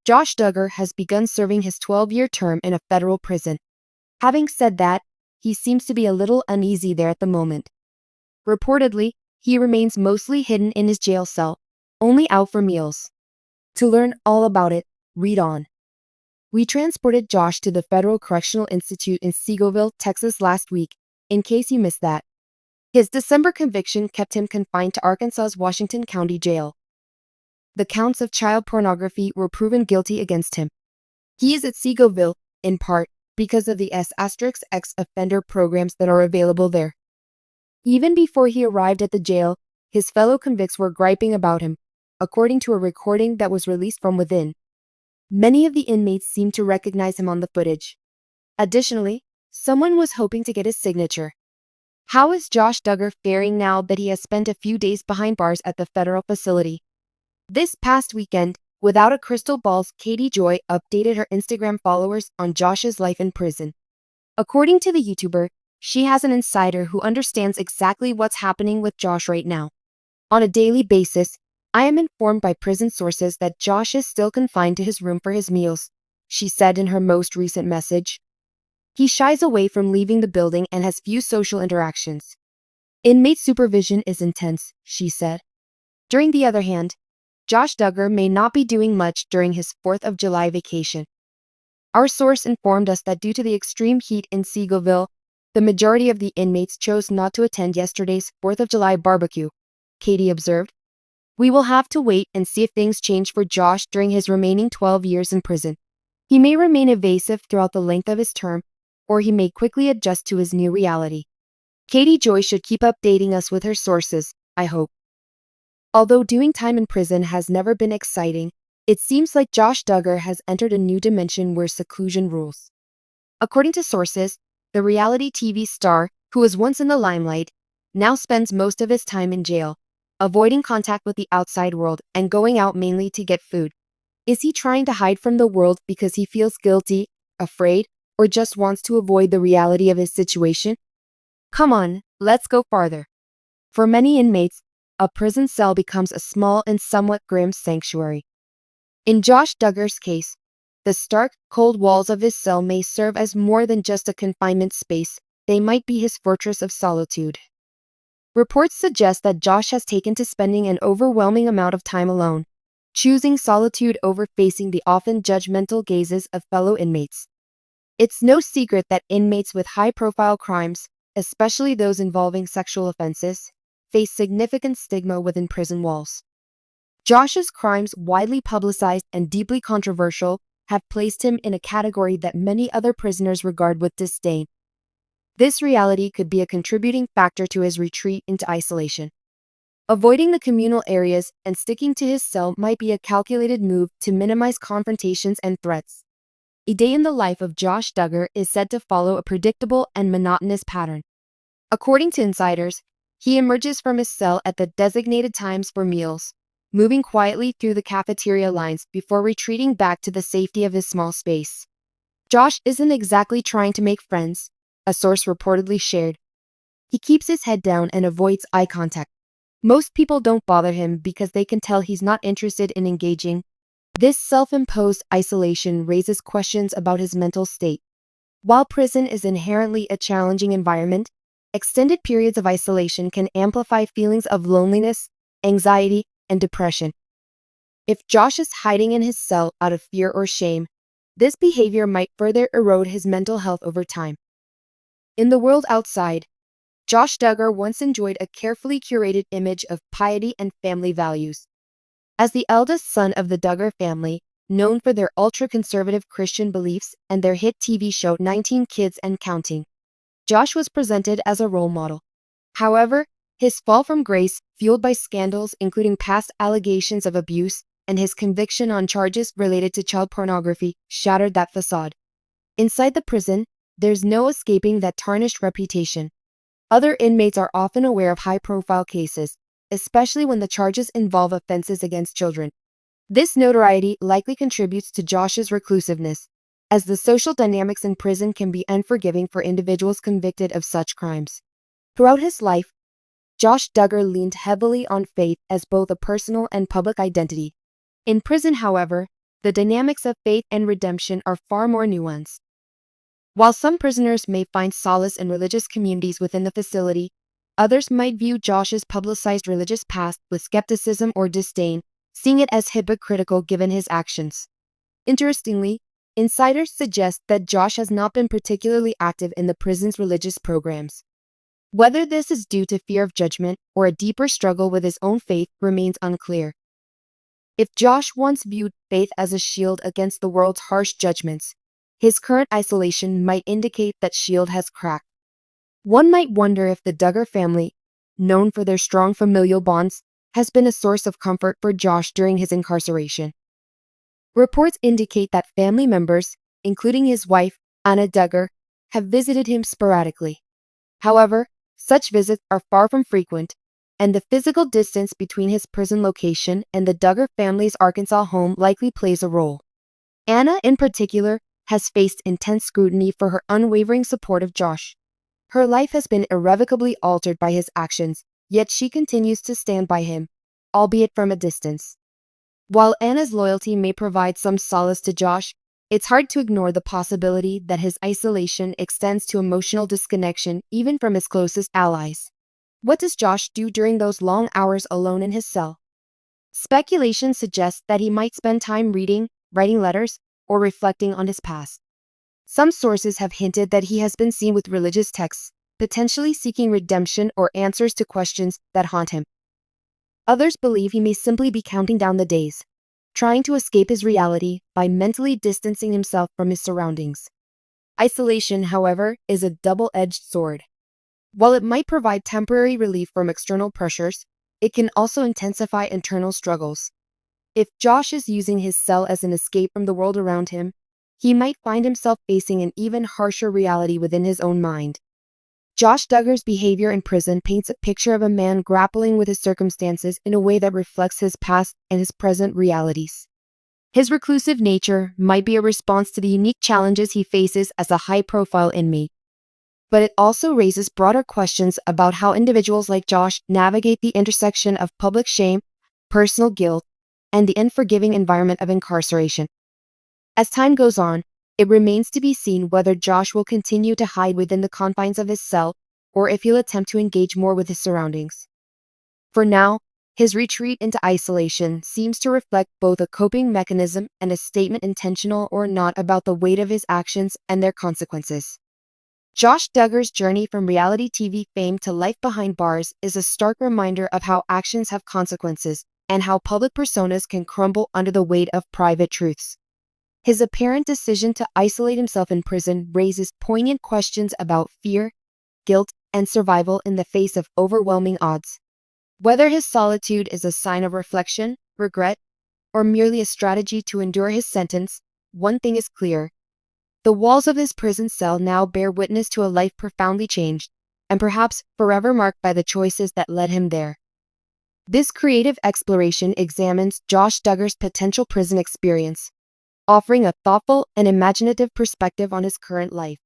Josh Duggar has begun serving his 12-year term in a federal prison. Having said that, he seems to be a little uneasy there at the moment. Reportedly, he remains mostly hidden in his jail cell, only out for meals. To learn all about it, read on. We transported Josh to the Federal Correctional Institute in Seawald, Texas last week, in case you missed that. His December conviction kept him confined to Arkansas's Washington County Jail. The counts of child pornography were proven guilty against him. He is at Seawald, in part, because of the S*X offender programs that are available there. Even before he arrived at the jail, his fellow convicts were griping about him, according to a recording that was released from within. Many of the inmates seemed to recognize him on the footage. Additionally, someone was hoping to get his signature. How is Josh Duggar faring now that he has spent a few days behind bars at the federal facility? This past weekend, without a crystal ball, Katie Joy updated her Instagram followers on Josh's life in prison. According to the YouTuber, she has an insider who understands exactly what's happening with Josh right now. On a daily basis, I am informed by prison sources that Josh is still confined to his room for his meals, she said in her most recent message. He shies away from leaving the building and has few social interactions. Inmate supervision is intense, she said. During the other hand, Josh Duggar may not be doing much during his 4th of July vacation. Our source informed us that due to the extreme heat in Seawald, the majority of the inmates chose not to attend yesterday's 4th of July barbecue, Katie observed. We will have to wait and see if things change for Josh during his remaining 12 years in prison. He may remain evasive throughout the length of his term, or he may quickly adjust to his new reality. Katie Joy should keep updating us with her sources, I hope. Although doing time in prison has never been exciting, it seems like Josh Duggar has entered a new dimension where seclusion rules. According to sources, the reality TV star, who was once in the limelight, now spends most of his time in jail, avoiding contact with the outside world and going out mainly to get food. Is he trying to hide from the world because he feels guilty, afraid, or just wants to avoid the reality of his situation? Come on, let's go farther. For many inmates, a prison cell becomes a small and somewhat grim sanctuary. In Josh Duggar's case, the stark, cold walls of his cell may serve as more than just a confinement space. They might be his fortress of solitude. Reports suggest that Josh has taken to spending an overwhelming amount of time alone, choosing solitude over facing the often judgmental gazes of fellow inmates. It's no secret that inmates with high-profile crimes, especially those involving sexual offenses, face significant stigma within prison walls. Josh's crimes, widely publicized and deeply controversial, have placed him in a category that many other prisoners regard with disdain. This reality could be a contributing factor to his retreat into isolation. Avoiding the communal areas and sticking to his cell might be a calculated move to minimize confrontations and threats. A day in the life of Josh Duggar is said to follow a predictable and monotonous pattern. According to insiders, he emerges from his cell at the designated times for meals, moving quietly through the cafeteria lines before retreating back to the safety of his small space. Josh isn't exactly trying to make friends, a source reportedly shared. He keeps his head down and avoids eye contact. Most people don't bother him because they can tell he's not interested in engaging. This self-imposed isolation raises questions about his mental state. While prison is inherently a challenging environment, extended periods of isolation can amplify feelings of loneliness, anxiety, and depression. If Josh is hiding in his cell out of fear or shame, this behavior might further erode his mental health over time. In the world outside, Josh Duggar once enjoyed a carefully curated image of piety and family values. As the eldest son of the Duggar family, known for their ultra-conservative Christian beliefs and their hit TV show 19 Kids and Counting, Josh was presented as a role model. However, his fall from grace, fueled by scandals including past allegations of abuse and his conviction on charges related to child pornography, shattered that facade. Inside the prison, there's no escaping that tarnished reputation. Other inmates are often aware of high-profile cases, especially when the charges involve offenses against children. This notoriety likely contributes to Josh's reclusiveness, as the social dynamics in prison can be unforgiving for individuals convicted of such crimes. Throughout his life, Josh Duggar leaned heavily on faith as both a personal and public identity. In prison, however, the dynamics of faith and redemption are far more nuanced. While some prisoners may find solace in religious communities within the facility, others might view Josh's publicized religious past with skepticism or disdain, seeing it as hypocritical given his actions. Interestingly, insiders suggest that Josh has not been particularly active in the prison's religious programs. Whether this is due to fear of judgment or a deeper struggle with his own faith remains unclear. If Josh once viewed faith as a shield against the world's harsh judgments, his current isolation might indicate that shield has cracked. One might wonder if the Duggar family, known for their strong familial bonds, has been a source of comfort for Josh during his incarceration. Reports indicate that family members, including his wife, Anna Duggar, have visited him sporadically. However, such visits are far from frequent, and the physical distance between his prison location and the Duggar family's Arkansas home likely plays a role. Anna, in particular, has faced intense scrutiny for her unwavering support of Josh. Her life has been irrevocably altered by his actions, yet she continues to stand by him, albeit from a distance. While Anna's loyalty may provide some solace to Josh, it's hard to ignore the possibility that his isolation extends to emotional disconnection even from his closest allies. What does Josh do during those long hours alone in his cell? Speculation suggests that he might spend time reading, writing letters, or reflecting on his past. Some sources have hinted that he has been seen with religious texts, potentially seeking redemption or answers to questions that haunt him. Others believe he may simply be counting down the days, trying to escape his reality by mentally distancing himself from his surroundings. Isolation, however, is a double-edged sword. While it might provide temporary relief from external pressures, it can also intensify internal struggles. If Josh is using his cell as an escape from the world around him, he might find himself facing an even harsher reality within his own mind. Josh Duggar's behavior in prison paints a picture of a man grappling with his circumstances in a way that reflects his past and his present realities. His reclusive nature might be a response to the unique challenges he faces as a high-profile inmate. But it also raises broader questions about how individuals like Josh navigate the intersection of public shame, personal guilt, and the unforgiving environment of incarceration. As time goes on, it remains to be seen whether Josh will continue to hide within the confines of his cell or if he'll attempt to engage more with his surroundings. For now, his retreat into isolation seems to reflect both a coping mechanism and a statement, intentional or not, about the weight of his actions and their consequences. Josh Duggar's journey from reality TV fame to life behind bars is a stark reminder of how actions have consequences and how public personas can crumble under the weight of private truths. His apparent decision to isolate himself in prison raises poignant questions about fear, guilt, and survival in the face of overwhelming odds. Whether his solitude is a sign of reflection, regret, or merely a strategy to endure his sentence, one thing is clear. The walls of his prison cell now bear witness to a life profoundly changed, and perhaps forever marked by the choices that led him there. This creative exploration examines Josh Duggar's potential prison experience, offering a thoughtful and imaginative perspective on his current life.